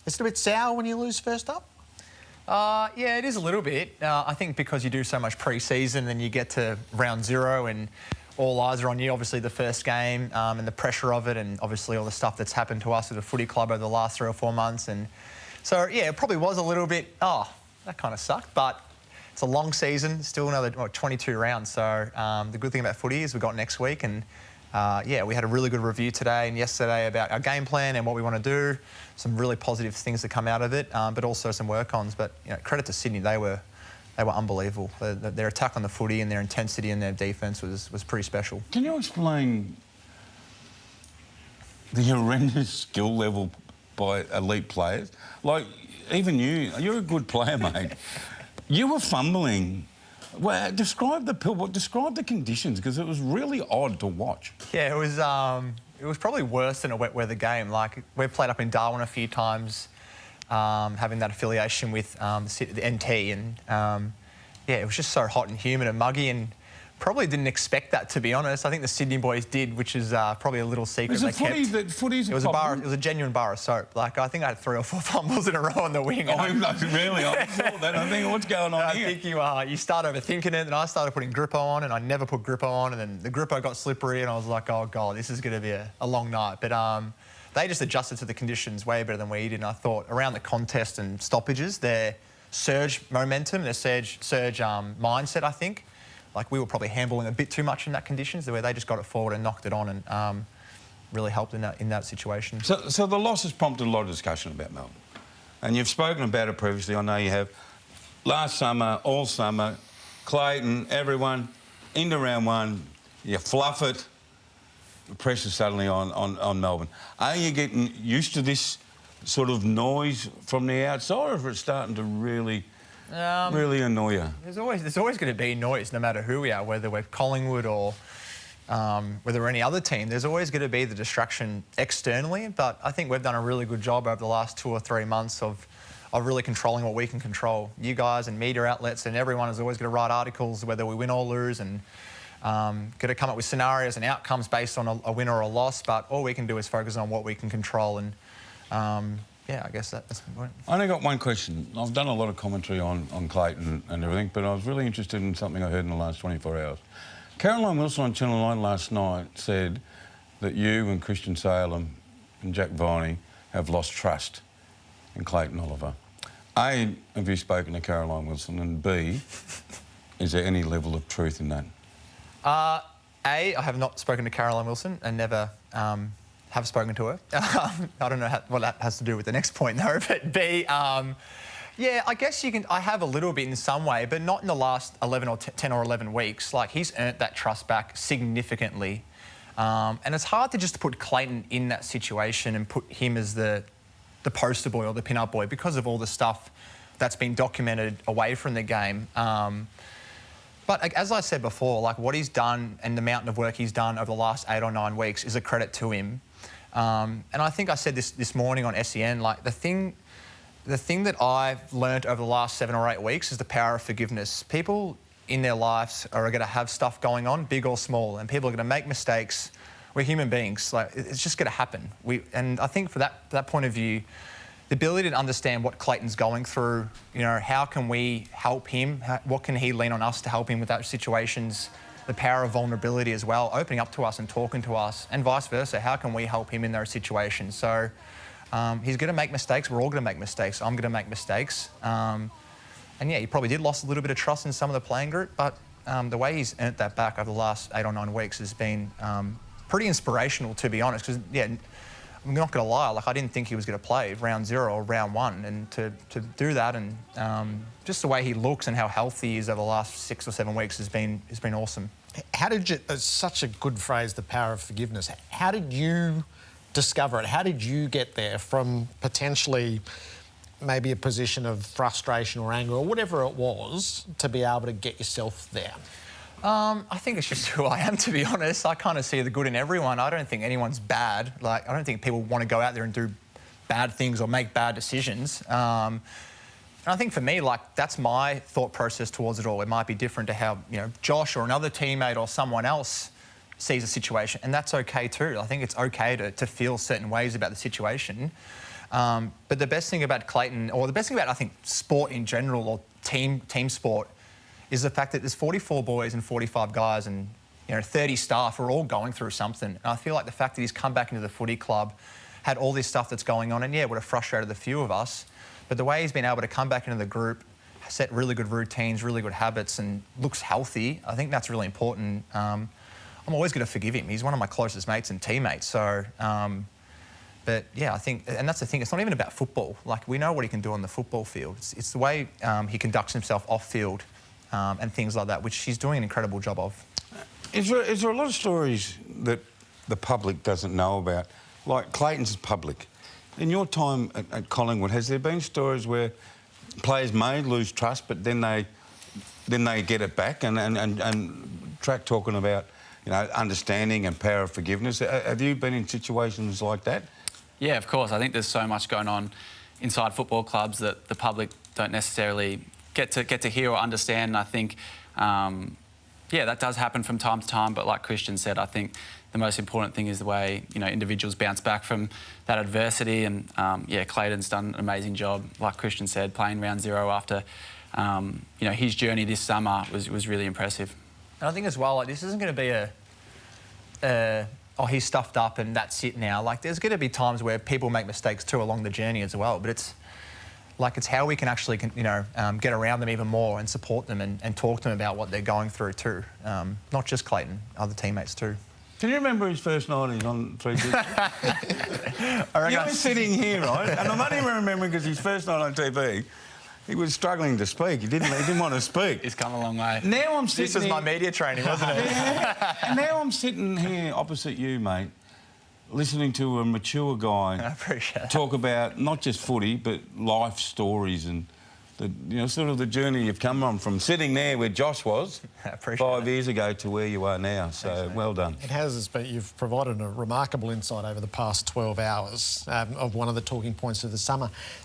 Is it a bit sour when you lose first up? Yeah, it is a little bit. I think because you do so much pre-season and you get to round 0 and all eyes are on you, obviously the first game and the pressure of it, and obviously all the stuff that's happened to us at the footy club over the last 3 or 4 months. And so, yeah, it probably was a little bit, that kind of sucked. But it's a long season, still another 22 rounds. So the good thing about footy is we've got next week. And yeah, we had a really good review today and yesterday about our game plan and what we want to do. Some really positive things that come out of it, but also some work-ons. But credit to Sydney, they were unbelievable. Their attack on the footy and their intensity and their defence was pretty special. Can you explain the horrendous skill level by elite players? Like, even you're a good player, mate. You were fumbling. Well, describe the conditions, because it was really odd to watch. Yeah, it was probably worse than a wet weather game. Like, we've played up in Darwin a few times, having that affiliation with the NT, and yeah, it was just so hot and humid and muggy, and probably didn't expect that, to be honest. I think the Sydney boys did, which is probably a little secret. Is it footy's it was a genuine bar of soap. Like, I think I had 3 or 4 fumbles in a row on the wing. Oh, really? I saw that. I think, what's going on here? I think you start overthinking it, and I started putting grippo on, and I never put grippo on, and then the grippo got slippery, and I was like, oh God, this is going to be a long night. But they just adjusted to the conditions way better than we did, and I thought around the contest and stoppages, their surge momentum, their surge mindset, I think. Like, we were probably handballing a bit too much in that conditions, the way they just got it forward and knocked it on, and really helped in that situation. So the loss has prompted a lot of discussion about Melbourne. And you've spoken about it previously, I know you have. Last summer, all summer, Clayton, everyone, into round 1, you fluff it, the pressure's suddenly on Melbourne. Are you getting used to this sort of noise from the outside, or is it starting to really annoy you? There's always going to be noise, no matter who we are, whether we're Collingwood or whether we're any other team. There's always going to be the distraction externally, but I think we've done a really good job over the last 2 or 3 months of really controlling what we can control. You guys and media outlets and everyone is always going to write articles, whether we win or lose, and going to come up with scenarios and outcomes based on a win or a loss, but all we can do is focus on what we can control. And yeah, I guess that's the point. I only got one question. I've done a lot of commentary on Clayton and everything, but I was really interested in something I heard in the last 24 hours. Caroline Wilson on Channel 9 last night said that you and Christian Salem and Jack Viney have lost trust in Clayton Oliver. A, have you spoken to Caroline Wilson? And B, is there any level of truth in that? A, I have not spoken to Caroline Wilson and never have spoken to her. I don't know what that has to do with the next point, though. But B, yeah, I guess I have a little bit in some way, but not in the last 11 or 10 or 11 weeks. Like, he's earned that trust back significantly. And it's hard to just put Clayton in that situation and put him as the poster boy or the pin-up boy because of all the stuff that's been documented away from the game. But as I said before, like, what he's done and the mountain of work he's done over the last 8 or 9 weeks is a credit to him. And I think I said this morning on SEN, like, the thing that I've learned over the last 7 or 8 weeks is the power of forgiveness. People in their lives are going to have stuff going on, big or small, and people are going to make mistakes. We're human beings. Like, it's just going to happen. And I think for that point of view, the ability to understand what Clayton's going through, how can we help him? What can he lean on us to help him with those situations? The power of vulnerability as well, opening up to us and talking to us, and vice versa. How can we help him in those situations? So he's going to make mistakes. We're all going to make mistakes. I'm going to make mistakes. And yeah, he probably did lost a little bit of trust in some of the playing group, but the way he's earned that back over the last 8 or 9 weeks has been pretty inspirational, to be honest. Because yeah, I'm not going to lie, like, I didn't think he was going to play round 0 or round 1, and to do that, and just the way he looks and how healthy he is over the last 6 or 7 weeks has been awesome. How did you? It's such a good phrase, the power of forgiveness. How did you discover it? How did you get there from potentially maybe a position of frustration or anger or whatever it was to be able to get yourself there? I think it's just who I am, to be honest. I kind of see the good in everyone. I don't think anyone's bad. Like, I don't think people want to go out there and do bad things or make bad decisions. And I think for me, like, that's my thought process towards it all. It might be different to how, Josh or another teammate or someone else sees a situation, and that's okay too. I think it's okay to feel certain ways about the situation. But the best thing about Clayton, or the best thing about, I think, sport in general, or team sport, is the fact that there's 44 boys and 45 guys and 30 staff are all going through something. And I feel like the fact that he's come back into the footy club, had all this stuff that's going on, and yeah, it would have frustrated the few of us, but the way he's been able to come back into the group, set really good routines, really good habits, and looks healthy, I think that's really important. I'm always going to forgive him. He's one of my closest mates and teammates. So, but yeah, I think, and that's the thing, it's not even about football. Like, we know what he can do on the football field. It's the way he conducts himself off field and things like that, which he's doing an incredible job of. Is there a lot of stories that the public doesn't know about? Like Clayton's public. In your time at Collingwood, has there been stories where players may lose trust, but then they get it back? And Track talking about, understanding and power of forgiveness. Have you been in situations like that? Yeah, of course. I think there's so much going on inside football clubs that the public don't necessarily get to hear or understand. And I think, yeah, that does happen from time to time. But like Christian said, I think the most important thing is the way individuals bounce back from that adversity. And yeah, Clayton's done an amazing job, like Christian said, playing round zero after his journey this summer was really impressive. And I think as well, like, this isn't going to be oh, he's stuffed up and that's it now. Like, there's going to be times where people make mistakes too along the journey as well. But it's how we can actually get around them even more and support them and talk to them about what they're going through too. Not just Clayton, other teammates too. Can you remember his first night he's on 3 You were sitting here, right? And I'm only remembering because his first night on TV, he was struggling to speak. He didn't want to speak. He's come a long way. Now I'm sitting This was my media training, wasn't it? Yeah. And now I'm sitting here opposite you, mate, listening to a mature guy I appreciate that. talk about not just footy, but life stories and sort of the journey you've come on from sitting there where Josh was 5 years ago to where you are now. So Thanks, well done. It has, but you've provided a remarkable insight over the past 12 hours of one of the talking points of the summer.